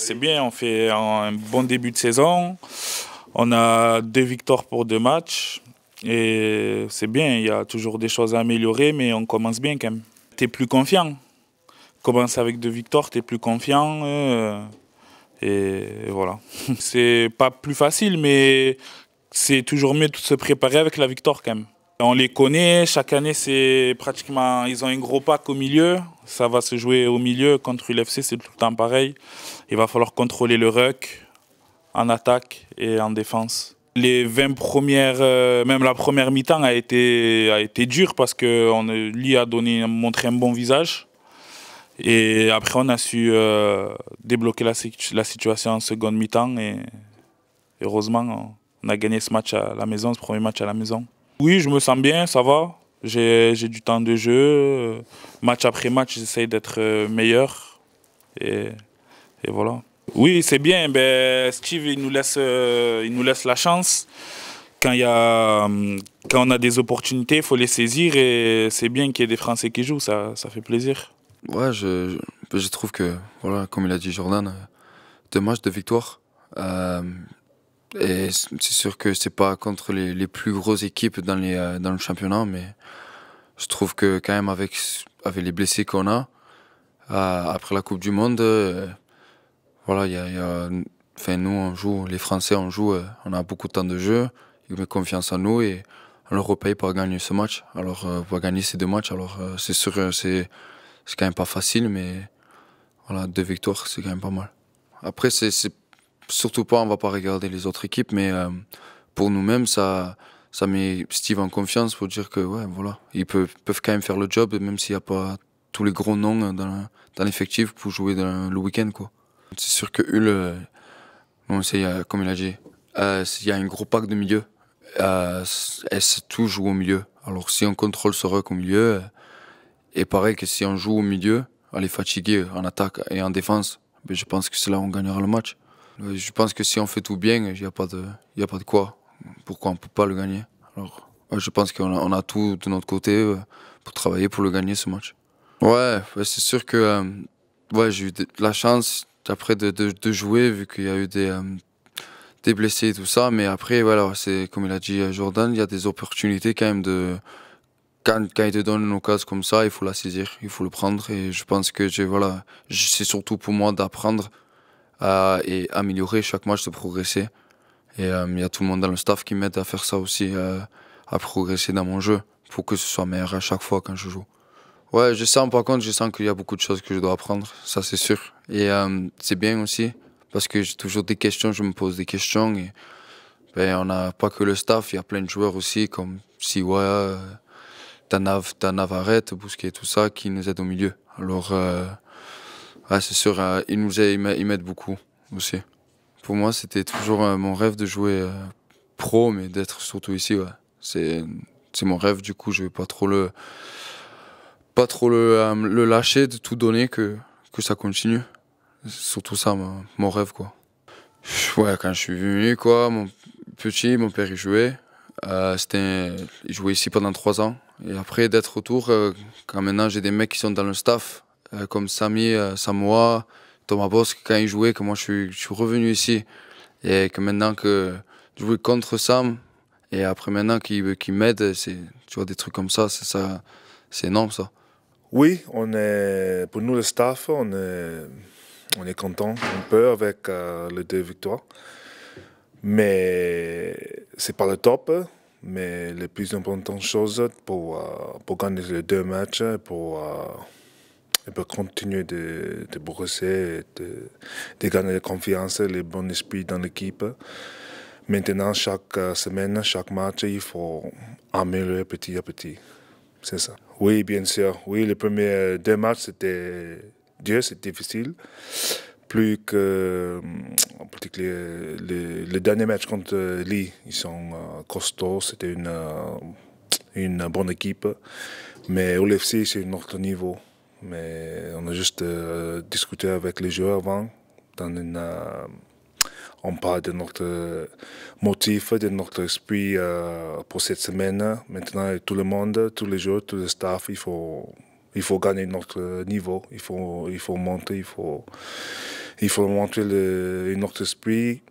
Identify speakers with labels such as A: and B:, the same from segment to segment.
A: C'est bien, on fait un bon début de saison. On a 2 victoires pour 2 matchs. Et c'est bien, il y a toujours des choses à améliorer, mais on commence bien quand même. Tu es plus confiant. Commence avec 2 victoires, tu es plus confiant. Et voilà. C'est pas plus facile, mais c'est toujours mieux de se préparer avec la victoire quand même. On les connaît, chaque année c'est pratiquement, ils ont un gros pack au milieu, ça va se jouer au milieu, contre l'UFC c'est tout le temps pareil. Il va falloir contrôler le ruck en attaque et en défense. Les 20 premières, même la première mi-temps a été dure parce que Lee a montré un bon visage. Et après on a su débloquer la situation en seconde mi-temps et heureusement on a gagné ce match à la maison, ce premier match à la maison. Oui, je me sens bien, ça va. J'ai du temps de jeu. Match après match, j'essaye d'être meilleur. Et voilà. Oui, c'est bien. Ben, Steve, il nous laisse la chance. Quand on a des opportunités, il faut les saisir. Et c'est bien qu'il y ait des Français qui jouent, ça fait plaisir.
B: Ouais, je trouve que, voilà, comme il a dit Jordan, 2 matchs de victoire. Et c'est sûr que c'est pas contre les plus grosses équipes dans le championnat, mais je trouve que quand même avec les blessés qu'on a, après la Coupe du Monde, voilà, enfin, nous on joue, les Français on joue, on a beaucoup de temps de jeu, ils mettent confiance en nous et on leur repaye pour gagner ce match. Alors, pour gagner ces 2 matchs, alors c'est sûr, c'est quand même pas facile, mais voilà, 2 victoires, c'est quand même pas mal. Après, c'est surtout pas, on va pas regarder les autres équipes, mais pour nous-mêmes, ça met Steve en confiance pour dire que, ouais, voilà, ils peuvent quand même faire le job, même s'il n'y a pas tous les gros noms dans l'effectif pour jouer le week-end, quoi. C'est sûr que Hull, bon, comme il a dit, il y a un gros pack de milieu. Tout joue au milieu. Alors, si on contrôle ce ruck au milieu, et pareil que si on joue au milieu, on est fatigué en attaque et en défense, ben, je pense que c'est là où on gagnera le match. Je pense que si on fait tout bien, il n'y a pas de quoi. Pourquoi on ne peut pas le gagner? Alors, je pense qu'on a tout de notre côté pour travailler pour le gagner ce match. Ouais, c'est sûr que ouais, j'ai eu de la chance après de jouer vu qu'il y a eu des blessés et tout ça. Mais après, voilà, c'est comme il a dit Jordan, il y a des opportunités quand même quand il te donne une occasion comme ça, il faut la saisir, il faut le prendre. Et je pense que c'est surtout pour moi d'apprendre et améliorer chaque match, de progresser. Et il y a tout le monde dans le staff qui m'aide à faire ça aussi, à progresser dans mon jeu, pour que ce soit meilleur à chaque fois quand je joue. Ouais, par contre, je sens qu'il y a beaucoup de choses que je dois apprendre, ça c'est sûr. Et c'est bien aussi, parce que j'ai toujours des questions, je me pose des questions. Et ben, on n'a pas que le staff, il y a plein de joueurs aussi, comme Siwa, Navarrete, Bousquet, tout ça, qui nous aident au milieu. Alors, ouais, c'est sûr, ils m'aident beaucoup aussi. Pour moi, c'était toujours mon rêve de jouer pro, mais d'être surtout ici, ouais. C'est mon rêve, du coup, je vais pas trop le lâcher, de tout donner, que ça continue. C'est surtout ça, mon rêve, quoi. Ouais, quand je suis venu, quoi, mon père, il jouait. Il jouait ici pendant 3 ans. Et après, d'être autour, quand maintenant j'ai des mecs qui sont dans le staff, comme Samy, Samoa, Thomas Bosque, quand il jouait, que moi je suis revenu ici. Et que maintenant que je joue contre Sam, et après maintenant qu'il m'aide, tu vois, des trucs comme ça, c'est énorme ça.
C: Oui, pour nous le staff, on est content un peu avec les 2 victoires. Mais c'est pas le top. Mais la plus importante chose pour gagner les 2 matchs, pour continuer de progresser, de gagner la confiance et le bon esprit dans l'équipe. Maintenant, chaque semaine, chaque match, il faut améliorer petit à petit. C'est ça. Oui, bien sûr. Oui, les premiers 2 matchs, c'était dur, c'était difficile. Plus que le dernier match contre Lee, ils sont costauds, c'était une bonne équipe. Mais au l'UFC, c'est un autre niveau. Mais on a juste discuté avec les joueurs avant. On parle de notre motif, de notre esprit pour cette semaine. Maintenant, tout le monde, tous les joueurs, tout le staff, il faut gagner notre niveau. Il faut monter, il faut montrer notre esprit.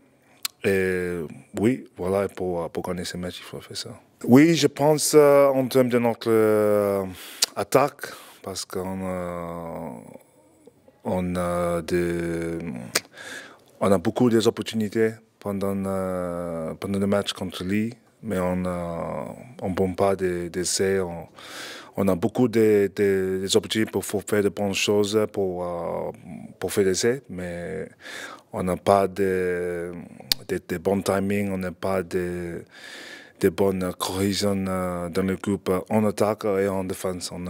C: Et oui, voilà, pour gagner ces matchs, il faut faire ça. Oui, je pense en termes de notre attaque, parce on a beaucoup d'opportunités pendant le match contre Lille, mais on ne bombe pas d'essais. On a beaucoup d'opportunités pour faire de bonnes choses, pour faire des essais, mais on n'a pas de bons timings, on n'a pas de bonnes cohésion dans le groupe en attaque et en défense. On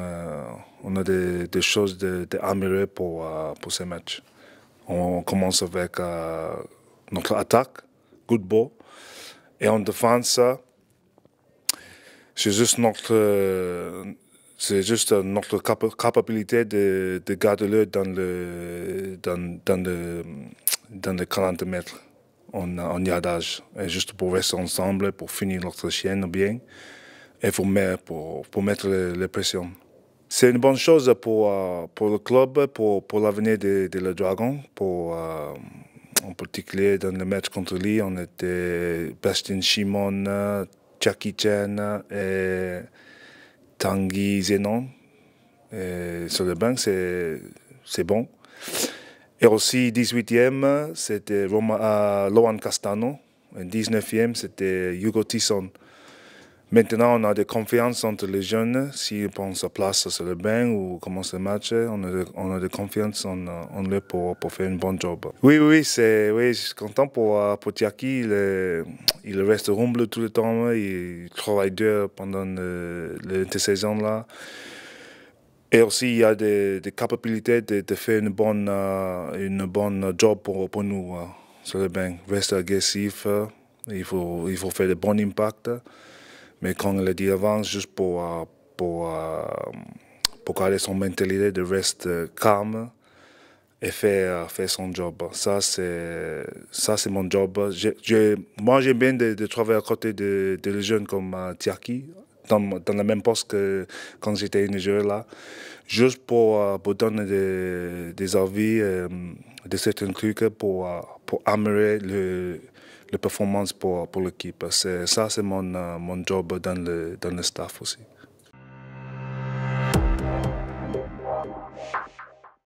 C: a des choses à améliorer pour ces matchs. On commence avec notre attaque, good ball, et en défense, c'est juste notre capacité de garder le dans le 40 mètres en yardage. Et juste pour rester ensemble, pour finir notre chaîne bien et pour mettre la pression. C'est une bonne chose pour le club, pour l'avenir de le Dragon. En particulier dans le match contre Lille, on était Bastien Chimon, Jackie Chan et Tanguy Zenon. Sur le banc, c'est bon. Et aussi, 18e, c'était Lohan Castano. Et 19e, c'était Hugo Tisson. Maintenant, on a de confiance entre les jeunes. S'ils prennent sa place sur le banc ou commencent le match, on a de confiance en eux pour faire un bon job. Oui, je suis content pour Tiaki. Il reste humble tout le temps. Il travaille dur pendant l'intersaison là. Et aussi, il y a des capacités de faire une bonne job pour nous sur le banc. Rester agressif, il faut faire de bons impacts. Mais comme on l'a dit avant, juste pour garder son mentalité de rester calme et faire son job. Ça, c'est mon job. Moi, j'aime bien de travailler à côté de jeunes comme Tiaki, dans le même poste que quand j'étais au Niger là, juste pour donner des avis de certains trucs pour améliorer la performance pour l'équipe. Ça, c'est mon job dans le staff aussi.